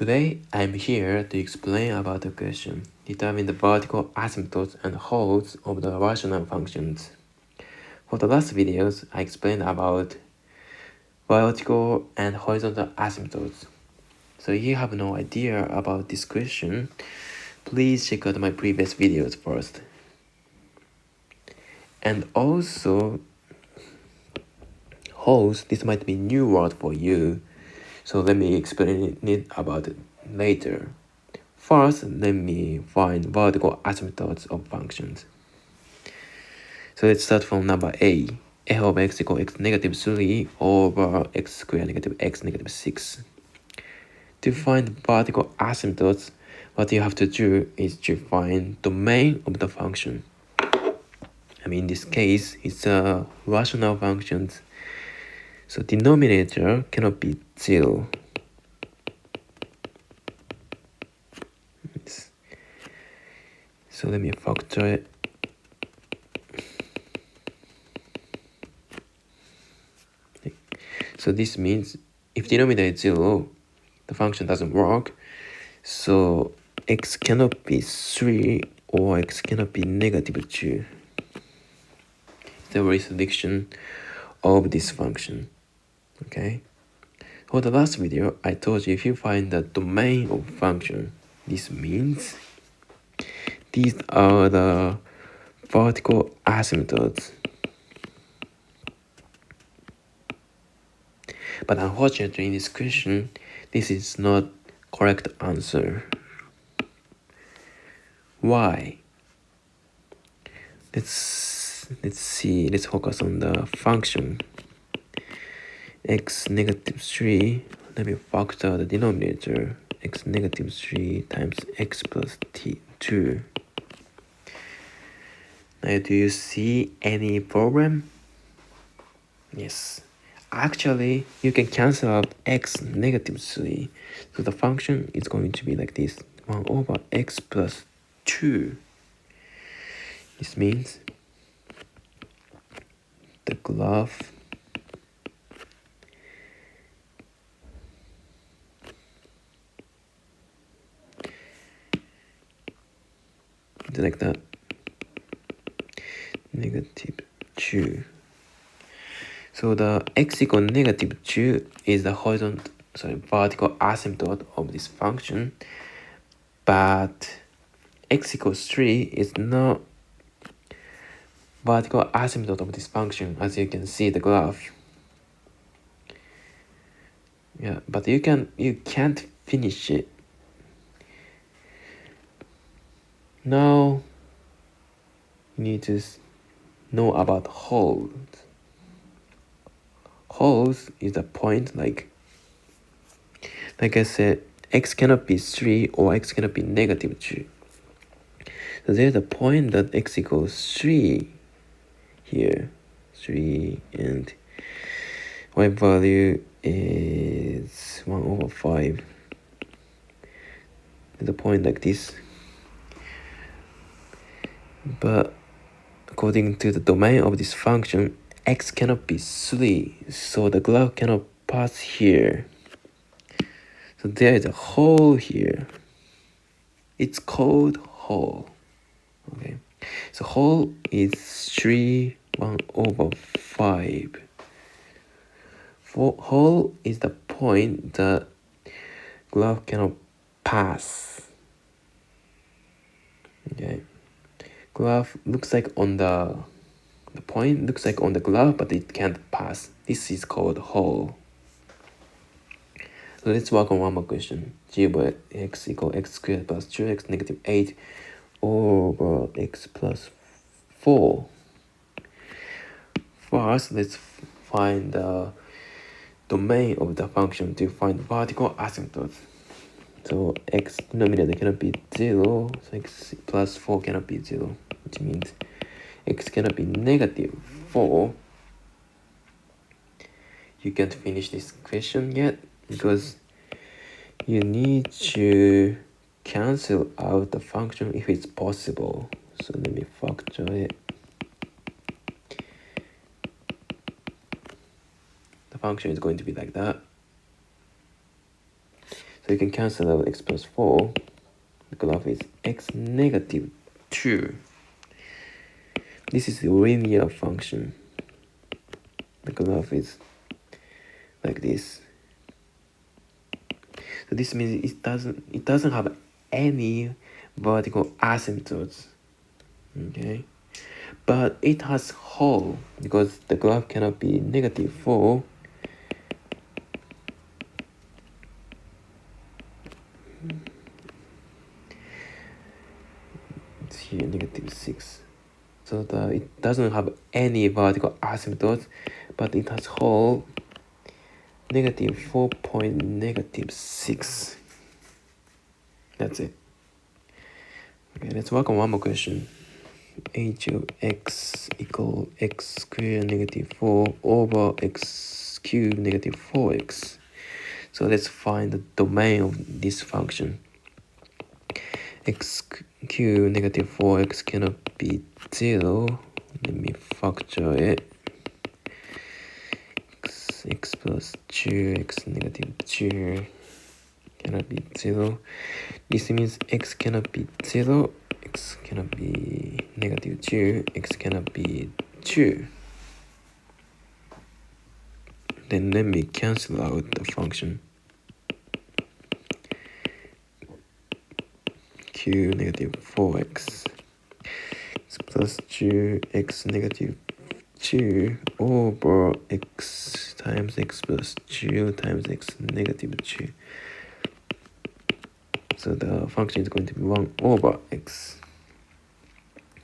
Today, I'm here to explain about the question, determine the vertical asymptotes and holds of the rational functions. For the last videos, I explained about vertical and horizontal asymptotes. So if you have no idea about this question, please check out my previous videos first. And also, holds, this might be new word for you, so let me explain it about it later. First, let me find vertical asymptotes of functions. So let's start from number A. f of x equals x negative 3 over x squared negative x negative 6. To find vertical asymptotes, what you have to do is to find domain of the function. In this case, it's a rational function. So denominator cannot be 0. So let me factor it. So this means if denominator is 0, the function doesn't work. So x cannot be 3 or x cannot be negative 2. It's a restriction of this function. Okay. For the last video, I told you if you find the domain of function, this means these are the vertical asymptotes. But unfortunately, in this question, this is not correct answer. Why? Let's see. Let's focus on the function. X negative 3. Let me factor the denominator. X negative 3 times x plus 2. Now, do you see any problem? Yes. Actually, you can cancel out x negative 3. So the function is going to be like this. 1 over x plus 2. This means the graph is like that. Negative 2. So the x equal negative 2 is the vertical asymptote of this function, but x equals 3 is not vertical asymptote of this function, as you can see the graph. Yeah, but you can't finish it. Now you need to know about holds. Holds is the point like I said, x cannot be 3 or x cannot be negative 2. So there's a point that x equals 3 here. 3 and y value is 1 over 5. There's a point like this. But according to the domain of this function, x cannot be 3, so the graph cannot pass here. So there is a hole here. It's called hole. Okay. So hole is 3, 1 over 5. Hole is the point that graph cannot pass. Okay. Graph looks like on the point looks like on the graph, but it can't pass. This is called hole. So let's work on one more question. G over x equals x squared plus 2x negative 8 over x plus 4. First, let's find the domain of the function to find vertical asymptotes. So x denominator cannot be 0, so x plus 4 cannot be 0, which means x cannot be negative 4. You can't finish this question yet because you need to cancel out the function if it's possible. So let me factor it. The function is going to be like that. So you can cancel out x plus 4. The graph is x negative 2. This is a linear function. The graph is like this. So this means it doesn't have any vertical asymptotes. Okay, but it has hole because the graph cannot be negative 4. It's here negative 6. So it doesn't have any vertical asymptotes, but it has hole negative 4.6. That's it. Okay, let's work on one more question. H of x equal x squared negative 4 over x cubed negative 4x. So let's find the domain of this function. X cubed negative 4x cannot be 0. Let me factor it. X plus 2, x negative 2 cannot be 0. This means x cannot be 0, x cannot be negative 2, x cannot be 2. Then let me cancel out the function. Q negative 4x plus 2 x negative 2 over x times x plus 2 times x negative 2. So the function is going to be 1 over x.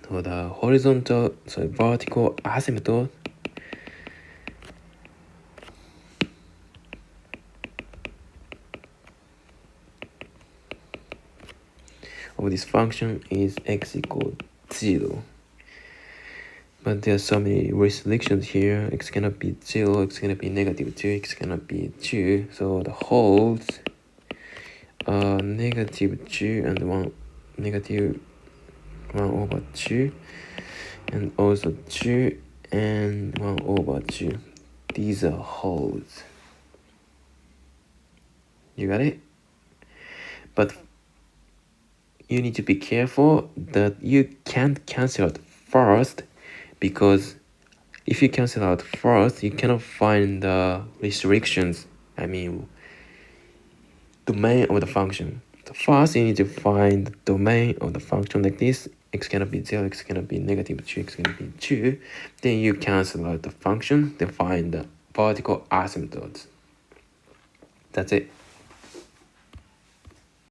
So the vertical asymptote of this function is x equal 0. But there are so many restrictions here. X cannot be 0, x cannot be negative 2, x cannot be 2. So the holes are negative 2 and 1 negative 1 over 2, and also 2 and 1 over 2. These are holes. You got it? But you need to be careful that you can't cancel out first, because if you cancel out first, you cannot find the restrictions. I mean, domain of the function. So first, you need to find the domain of the function like this. X cannot be 0, x cannot be negative 2, x cannot be 2. Then you cancel out the function, then find the vertical asymptotes. That's it.